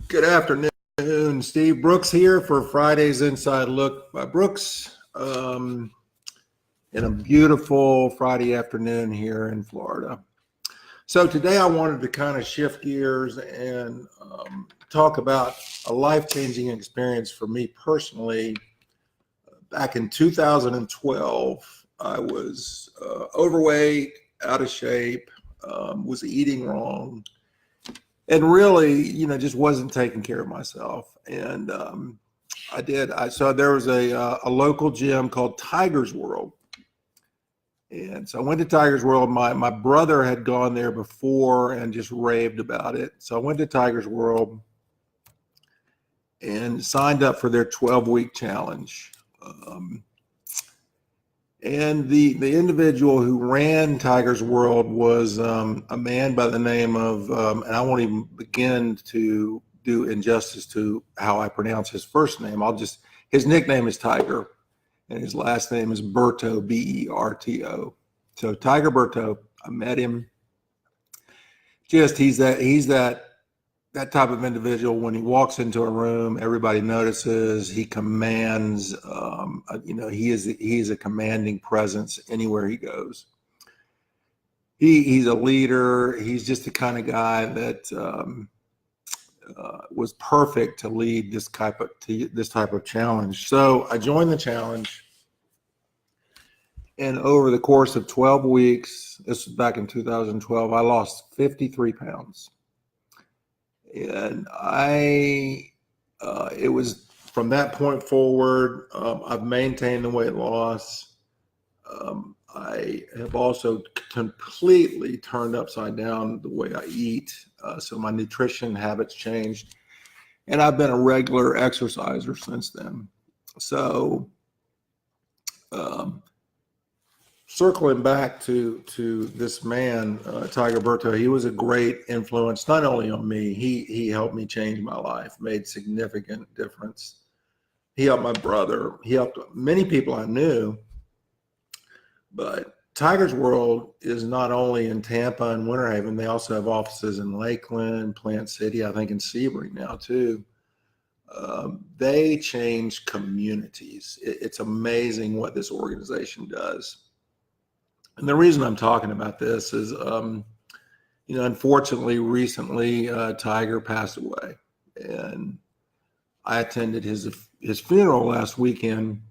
Good afternoon. Steve Brooks here for Friday's Inside Look by Brooks. In a beautiful Friday afternoon here in Florida. So today I wanted to kind of shift gears and talk about a life-changing experience for me personally. Back in 2012, I was overweight, out of shape, was eating wrong, and really, just wasn't taking care of myself. And so there was a local gym called Tiger's World. And so I went to Tiger's World. My brother had gone there before and just raved about it. So I went to Tiger's World and signed up for their 12-week challenge. And the individual who ran Tiger's World was a man by the name of, and I won't even begin to do injustice to how I pronounce his first name. His nickname is Tiger, and his last name is Berto, B-E-R-T-O. So Tiger Berto, I met him. He's that type of individual. When he walks into a room, everybody notices. He commands. He is a commanding presence anywhere he goes. He's a leader. He's just the kind of guy that was perfect to lead this type of challenge. So I joined the challenge, and over the course of 12 weeks, this was back in 2012, I lost 53 pounds. And it was from that point forward, I've maintained the weight loss. I have also completely turned upside down the way I eat. So my nutrition habits changed, and I've been a regular exerciser since then. So, circling back to this man, Tiger Berto, he was a great influence, not only on me, he helped me change my life, made significant difference. He helped my brother. He helped many people I knew. But Tiger's World is not only in Tampa and Winter Haven, they also have offices in Lakeland, Plant City, I think in Sebring now too. They change communities. It's amazing what this organization does. And the reason I'm talking about this is, unfortunately, recently, Tiger passed away, and I attended his funeral last weekend,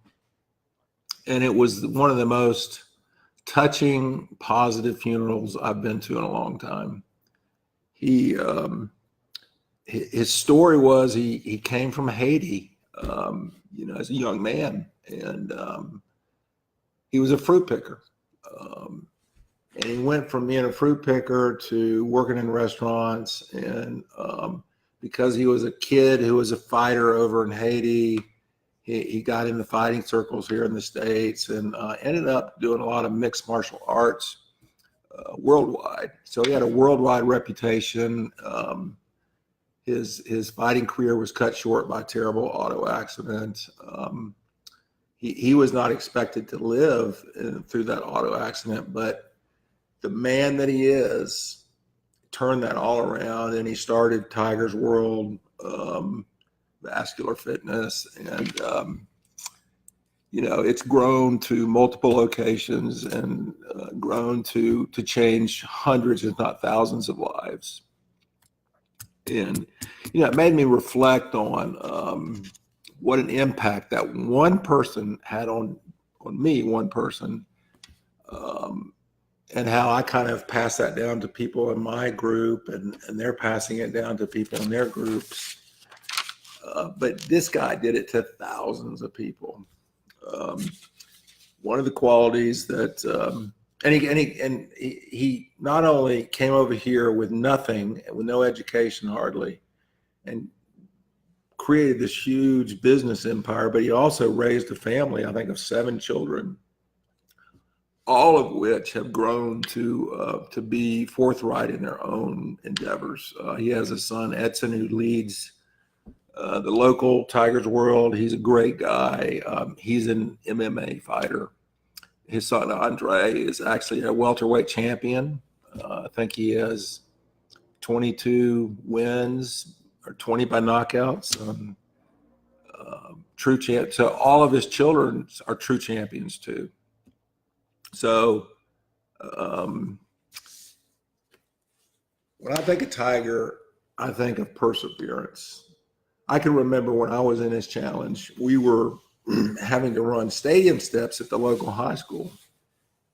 and it was one of the most touching, positive funerals I've been to in a long time. His story was he came from Haiti, as a young man, and he was a fruit picker. And he went from being a fruit picker to working in restaurants. And because he was a kid who was a fighter over in Haiti, he got into fighting circles here in the States and ended up doing a lot of mixed martial arts worldwide. So he had a worldwide reputation. His fighting career was cut short by a terrible auto accident. He was not expected to live through that auto accident, but the man that he is turned that all around, and he started Tiger's World Vascular Fitness, and it's grown to multiple locations and grown to change hundreds, if not thousands, of lives. And it made me reflect on what an impact that one person had on me, one person, and how I kind of pass that down to people in my group, and they're passing it down to people in their groups. But this guy did it to thousands of people. One of the qualities that, he not only came over here with nothing, with no education hardly, and created this huge business empire, but he also raised a family, I think, of 7 children, all of which have grown to be forthright in their own endeavors. He has a son, Edson, who leads the local Tiger's World. He's a great guy. He's an MMA fighter. His son, Andre, is actually a welterweight champion. I think he has 22 wins, are 20 by knockouts. True champ. So all of his children are true champions too. So when I think of Tiger, I think of perseverance. I can remember when I was in his challenge, we were having to run stadium steps at the local high school.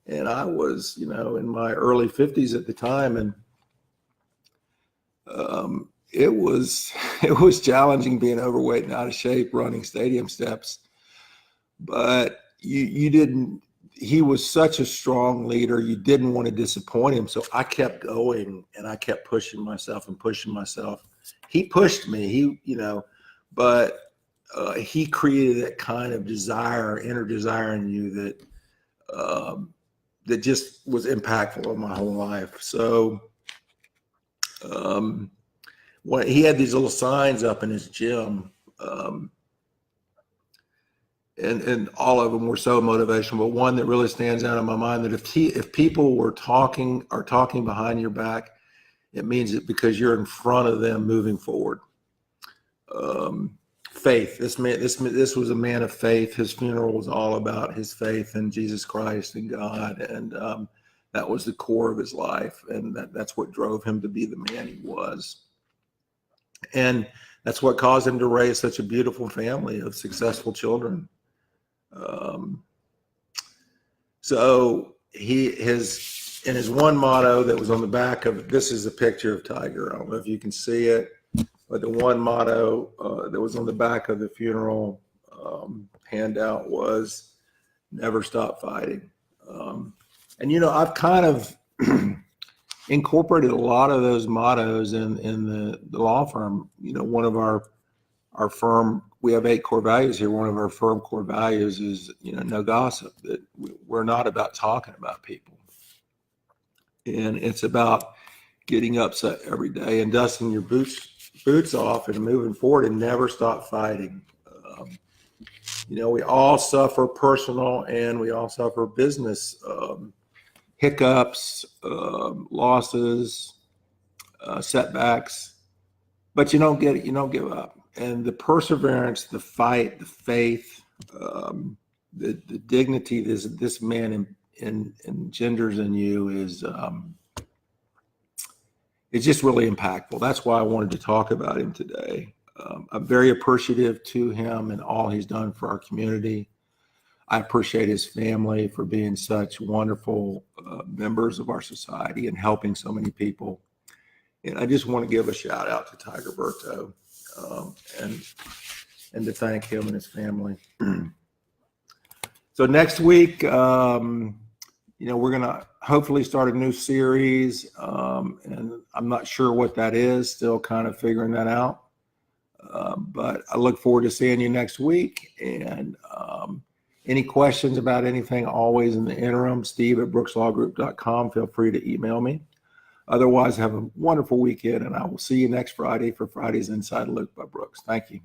And I was, in my early 50s at the time. And it was challenging being overweight and out of shape running stadium steps. But he was such a strong leader. You didn't want to disappoint him. So I kept going and I kept pushing myself and pushing myself. He pushed me, but he created that kind of inner desire in you that just was impactful on my whole life. So when he had these little signs up in his gym, and all of them were so motivational, but one that really stands out in my mind, that if people were talking behind your back, it means it because you're in front of them moving forward. Faith. This was a man of faith. His funeral was all about his faith in Jesus Christ and God, and that was the core of his life, and that's what drove him to be the man he was. And that's what caused him to raise such a beautiful family of successful children. So his one motto that was on the back of, this is a picture of Tiger. I don't know if you can see it, but the one motto that was on the back of the funeral handout was "Never stop fighting." And I've kind of incorporated a lot of those mottos in the law firm. One of our firm, we have 8 core values here. One of our firm core values is, no gossip, that we're not about talking about people. And it's about getting upset every day and dusting your boots off and moving forward and never stop fighting. We all suffer personal and we all suffer business hiccups, losses, setbacks, but you don't give up. And the perseverance, the fight, the faith, the dignity this man engenders in you is it's just really impactful. That's why I wanted to talk about him today. I'm very appreciative to him and all he's done for our community. I appreciate his family for being such wonderful members of our society and helping so many people. And I just want to give a shout out to Tiger Berto and to thank him and his family. So next week, we're going to hopefully start a new series, and I'm not sure what that is, still kind of figuring that out. But I look forward to seeing you next week. And any questions about anything, always in the interim, steve@brookslawgroup.com. Feel free to email me. Otherwise, have a wonderful weekend, and I will see you next Friday for Friday's Inside Look by Brooks. Thank you.